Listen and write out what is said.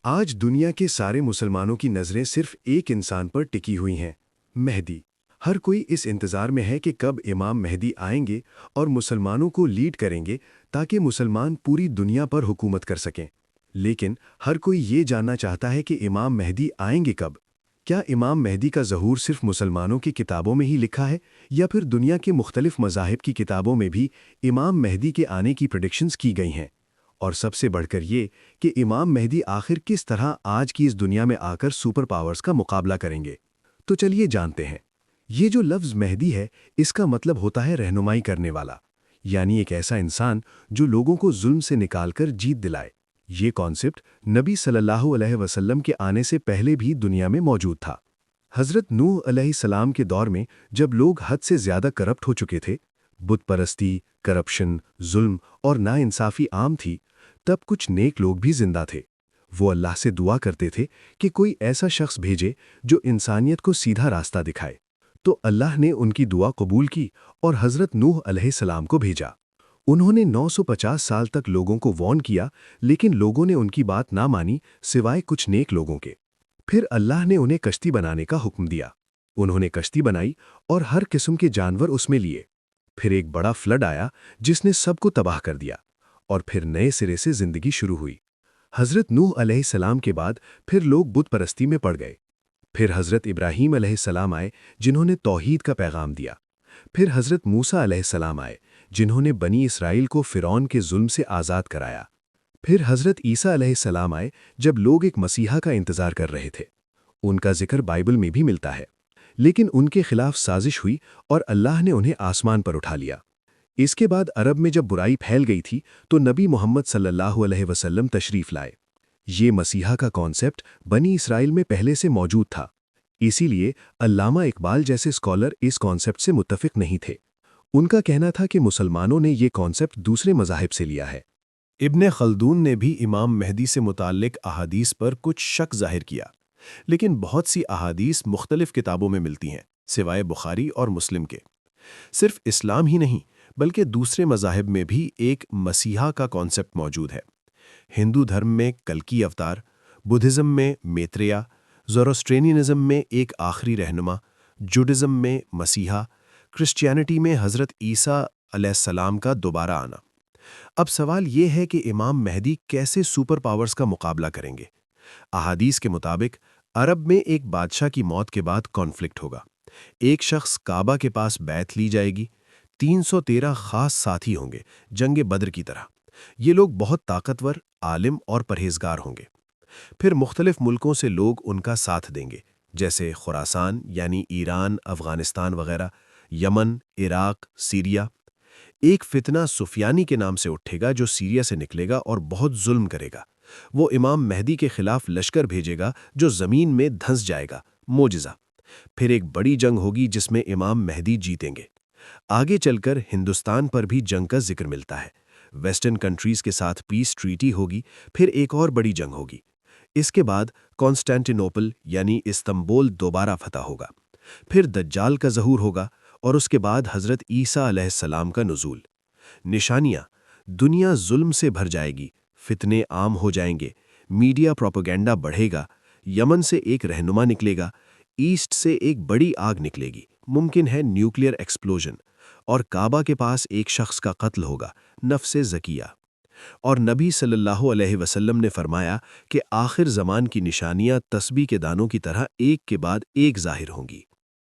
آج دنیا کے سارے مسلمانوں کی نظریں صرف ایک انسان پر ٹکی ہوئی ہیں، مہدی۔ ہر کوئی اس انتظار میں ہے کہ کب امام مہدی آئیں گے اور مسلمانوں کو لیڈ کریں گے تاکہ مسلمان پوری دنیا پر حکومت کر سکیں۔ لیکن ہر کوئی یہ جاننا چاہتا ہے کہ امام مہدی آئیں گے کب؟ کیا امام مہدی کا ظہور صرف مسلمانوں کی کتابوں میں ہی لکھا ہے یا پھر دنیا کے مختلف مذاہب کی کتابوں میں بھی امام مہدی کے آنے کی پریڈکشنز کی گئی ہیں؟ اور سب سے بڑھ کر یہ کہ امام مہدی آخر کس طرح آج کی اس دنیا میں آ کر سپر پاورز کا مقابلہ کریں گے؟ تو چلیے جانتے ہیں۔ یہ جو لفظ مہدی ہے، اس کا مطلب ہوتا ہے رہنمائی کرنے والا، یعنی ایک ایسا انسان جو لوگوں کو ظلم سے نکال کر جیت دلائے۔ یہ کانسیپٹ نبی صلی اللہ علیہ وسلم کے آنے سے پہلے بھی دنیا میں موجود تھا۔ حضرت نوح علیہ السلام کے دور میں جب لوگ حد سے زیادہ کرپٹ ہو چکے تھے، بت پرستی، کرپشن، ظلم اور ناانصافی عام تھی، تب کچھ نیک لوگ بھی زندہ تھے۔ وہ اللہ سے دعا کرتے تھے کہ کوئی ایسا شخص بھیجے جو انسانیت کو سیدھا راستہ دکھائے۔ تو اللہ نے ان کی دعا قبول کی اور حضرت نوح علیہ السلام کو بھیجا۔ انہوں نے 950 سال تک لوگوں کو وارن کیا، لیکن لوگوں نے ان کی بات نہ مانی سوائے کچھ نیک لوگوں کے۔ پھر اللہ نے انہیں کشتی بنانے کا حکم دیا۔ انہوں نے کشتی بنائی اور ہر قسم کے جانور اس میں لیے۔ پھر ایک بڑا فلڈ آیا جس نے سب کو تباہ کر دیا، اور پھر نئے سرے سے زندگی شروع ہوئی۔ حضرت نوح علیہ السلام کے بعد پھر لوگ بت پرستی میں پڑ گئے۔ پھر حضرت ابراہیم علیہ السلام آئے جنہوں نے توحید کا پیغام دیا۔ پھر حضرت موسیٰ علیہ السلام آئے جنہوں نے بنی اسرائیل کو فرعون کے ظلم سے آزاد کرایا۔ پھر حضرت عیسیٰ علیہ السلام آئے جب لوگ ایک مسیحا کا انتظار کر رہے تھے۔ ان کا ذکر بائبل میں بھی ملتا ہے، لیکن ان کے خلاف سازش ہوئی اور اللہ نے انہیں آسمان پر اٹھا لیا۔ اس کے بعد عرب میں جب برائی پھیل گئی تھی تو نبی محمد صلی اللہ علیہ وسلم تشریف لائے۔ یہ مسیحا کا کانسیپٹ بنی اسرائیل میں پہلے سے موجود تھا، اسی لیے علامہ اقبال جیسے اسکالر اس کانسیپٹ سے متفق نہیں تھے۔ ان کا کہنا تھا کہ مسلمانوں نے یہ کانسیپٹ دوسرے مذاہب سے لیا ہے۔ ابن خلدون نے بھی امام مہدی سے متعلق احادیث پر کچھ شک ظاہر کیا، لیکن بہت سی احادیث مختلف کتابوں میں ملتی ہیں سوائے بخاری اور مسلم کے۔ صرف اسلام ہی نہیں بلکہ دوسرے مذاہب میں بھی ایک مسیحا کا کانسیپٹ موجود ہے۔ ہندو دھرم میں کلکی اوتار، بدھزم میں میتریہ، زوروسٹرینینزم میں ایک آخری رہنما، جوڈزم میں مسیحا، کرسچینٹی میں حضرت عیسیٰ علیہ السلام کا دوبارہ آنا۔ اب سوال یہ ہے کہ امام مہدی کیسے سپر پاورز کا مقابلہ کریں گے؟ احادیث کے مطابق عرب میں ایک بادشاہ کی موت کے بعد کانفلکٹ ہوگا۔ ایک شخص کعبہ کے پاس بیعت لی جائے گی، 313 خاص ساتھی ہوں گے، جنگ بدر کی طرح۔ یہ لوگ بہت طاقتور، عالم اور پرہیزگار ہوں گے۔ پھر مختلف ملکوں سے لوگ ان کا ساتھ دیں گے، جیسے خراسان یعنی ایران، افغانستان وغیرہ، یمن، عراق، سیریا۔ ایک فتنہ سفیانی کے نام سے اٹھے گا جو سیریا سے نکلے گا اور بہت ظلم کرے گا۔ وہ امام مہدی کے خلاف لشکر بھیجے گا جو زمین میں دھنس جائے گا، معجزہ۔ پھر ایک بڑی جنگ ہوگی جس میں امام مہدی جیتیں گے۔ آگے چل کر ہندوستان پر بھی جنگ کا ذکر ملتا ہے۔ ویسٹرن کنٹریز کے ساتھ پیس ٹریٹی ہوگی، پھر ایک اور بڑی جنگ ہوگی۔ اس کے بعد کانسٹینٹینوپل یعنی استنبول دوبارہ فتح ہوگا۔ پھر دجال کا ظہور ہوگا اور اس کے بعد حضرت عیسیٰ علیہ السلام کا نزول۔ نشانیاں: دنیا ظلم سے بھر جائے گی، فتنے عام ہو جائیں گے، میڈیا پروپیگنڈا بڑھے گا، یمن سے ایک رہنما نکلے گا، ایسٹ سے ایک بڑی آگ نکلے گی، ممکن ہے نیوکلیئر ایکسپلوژن، اور کعبہ کے پاس ایک شخص کا قتل ہوگا، نفس زکیہ۔ اور نبی صلی اللہ علیہ وسلم نے فرمایا کہ آخر زمان کی نشانیاں تسبیح کے دانوں کی طرح ایک کے بعد ایک ظاہر ہوں گی۔